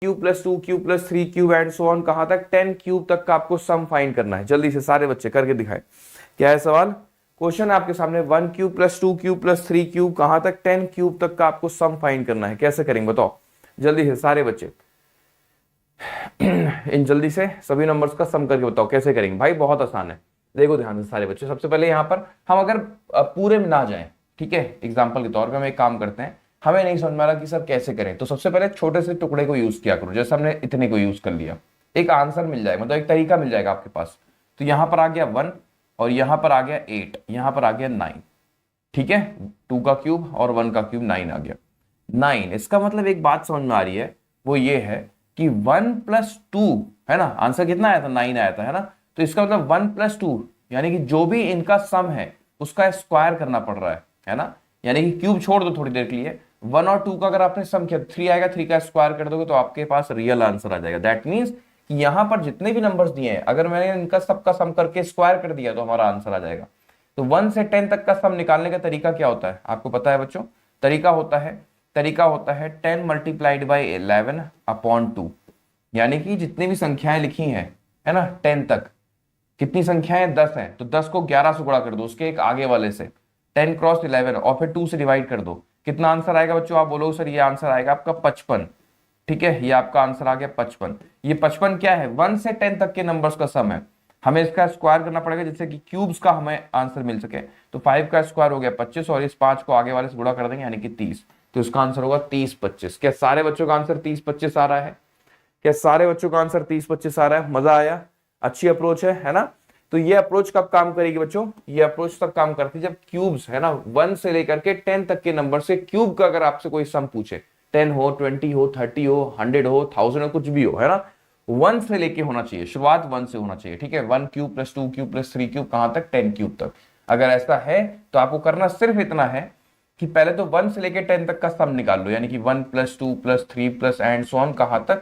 Cube plus 2 cube plus 3 cube and so on, कहां तक 10 cube तक का आपको सम फाइंड करना है। जल्दी से सारे बच्चे करके दिखाएं। क्या है सवाल? क्वेश्चन है आपके सामने 1 cube plus 2 cube plus 3 cube कहां तक 10 क्यूब तक का आपको सम फाइंड करना है। कैसे करेंगे बताओ जल्दी से सारे बच्चे। इन जल्दी से सभी नंबर्स का सम करके बताओ कैसे करेंगे। भाई बहुत आसान है, देखो ध्यान से सारे बच्चे। सबसे पहले यहाँ पर हम अगर पूरे में ना जाएं, ठीक है, एग्जाम्पल के तौर पे हम एक काम करते हैं, हमें नहीं समझ में आ रहा कि सर कैसे करें, तो सबसे पहले छोटे से टुकड़े को यूज किया करो। जैसे हमने इतने को यूज कर लिया, एक आंसर मिल जाएगा, मतलब एक तरीका मिल जाएगा आपके पास। तो यहाँ पर आ गया 1 और यहाँ पर आ गया 8, यहाँ पर आ गया 9, ठीक है। 2 का क्यूब और 1 का क्यूब 9 आ गया 9। इसका मतलब एक बात समझ में आ रही है, वो ये है कि 1 प्लस 2 है ना, आंसर कितना आया था 9 आया था, है ना। तो इसका मतलब 1 प्लस 2 यानी कि जो भी इनका सम है उसका स्क्वायर करना पड़ रहा है ना। यानी कि क्यूब छोड़ दो थोड़ी देर के लिए, 1 और 2 का अगर आपने सम किया 3 आएगा, 3 का स्क्वायर कर दोगे तो आपके पास रियल आंसर आ जाएगा। दैट मीन्स कि यहां पर जितने भी नंबर्स दिए हैं अगर मैंने इनका सबका सम करके स्क्वायर कर दिया तो हमारा आंसर आ जाएगा। तो 1 से 10 तक का सम निकालने का तरीका क्या होता है आपको पता है बच्चों? तरीका होता है 10 मल्टीप्लाइड बाई 11 अपॉन 2, यानी कि जितनी भी संख्याएं लिखी हैं, है ना, 10 तक कितनी संख्याएं 10 हैं, तो 10 को 11 से गुणा कर दो उसके एक आगे वाले से, 10 क्रॉस 11 और फिर 2 से डिवाइड कर दो। कितना आंसर आएगा बच्चों? आप बोलोगे सर ये आंसर आएगा आपका 55, ठीक है, ये आपका आंसर आ गया 55। ये 55 क्या है? 1 से 10 तक के नंबर्स का सम है। हमें इसका स्क्वायर करना पड़ेगा जिससे कि क्यूब्स का हमें आंसर मिल सके। तो 5 का स्क्वायर हो गया 25 और इस 5 को आगे वाले से गुणा कर देंगे यानी कि 30। तो इसका आंसर होगा 30 25। क्या सारे बच्चों का आंसर 30 25 आ रहा है? क्या सारे बच्चों का आंसर 30 25 आ रहा है? मजा आया? अच्छी अप्रोच है ना। तो ये अप्रोच कब काम करेगी बच्चों? ये अप्रोच तब काम करती है जब क्यूब्स, है ना, 1 से लेकर के 10 तक के नंबर से क्यूब का अगर आपसे कोई सम पूछे, 10 हो, 20 हो, 30 हो, 100 हो, 1000 हो, कुछ भी हो, है ना, 1 से लेके होना चाहिए, शुरुआत 1 से होना चाहिए, ठीक है। 1 cube plus 2 cube plus 3 cube कहां तक? 10 क्यूब तक। अगर ऐसा है तो आपको करना सिर्फ इतना है कि पहले तो 1 से लेके 10 तक का सम निकाल लो, यानी कि 1 plus 2 plus 3 plus and so on कहां तक?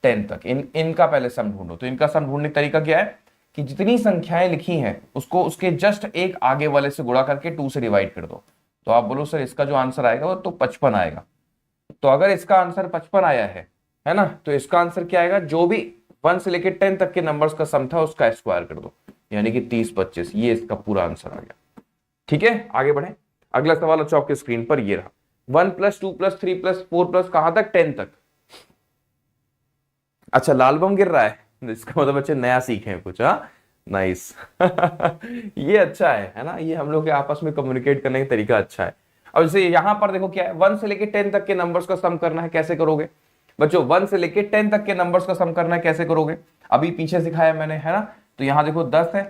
10 तक। इनका पहले सम ढूंढो। तो इनका सम ढूंढने का तरीका क्या है कि जितनी संख्याएं लिखी हैं उसको उसके जस्ट एक आगे वाले से गुणा करके 2 से डिवाइड कर दो। तो आप बोलो सर इसका जो आंसर आएगा वो तो 55 आएगा। तो अगर इसका आंसर 55 आया है ना, तो इसका आंसर क्या आएगा? जो भी 1 से लेके 10 तक के नंबर्स का सम था उसका स्क्वायर कर दो, यानी कि 30 25। ये इसका पूरा आंसर आ गया, ठीक है। आगे बढ़े, अगला सवाल अच्छा आपके स्क्रीन पर ये रहा। 1 प्लस 2 प्लस 3 प्लस 4 प्लस कहां तक? 10 तक। अच्छा लाल बम गिर रहा है, इसका मतलब बच्चे नया सीखे हैं कुछ। हाँ नाइस। ये अच्छा है ना, ये हम लोग के आपस में कम्युनिकेट करने का तरीका अच्छा है। अब जैसे यहां पर देखो क्या है, 1 से लेके 10 तक के नंबर्स का सम करना है, कैसे करोगे बच्चों? 1 से लेके 10 तक के नंबर्स का सम करना है, कैसे करोगे? अभी पीछे सिखाया मैंने, है ना। तो यहां देखो 10 है,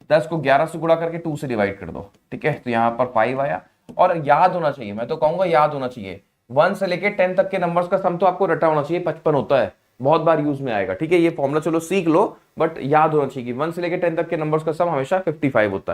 10 को 11 से गुणा करके 2 से डिवाइड कर दो, ठीक है। तो यहां पर 5 आया। और याद होना चाहिए, मैं तो कहूंगा याद होना चाहिए, 1 से लेके 10 तक के नंबर्स का सम तो आपको रटा होना चाहिए, 55 होता है, बहुत बार यूज में आएगा, ठीक है। ये फॉर्मूला चलो सीख लो, बट याद होना चाहिए कि 1 से लेके 10 तक के नंबर्स का सम हमेशा 55 होता है।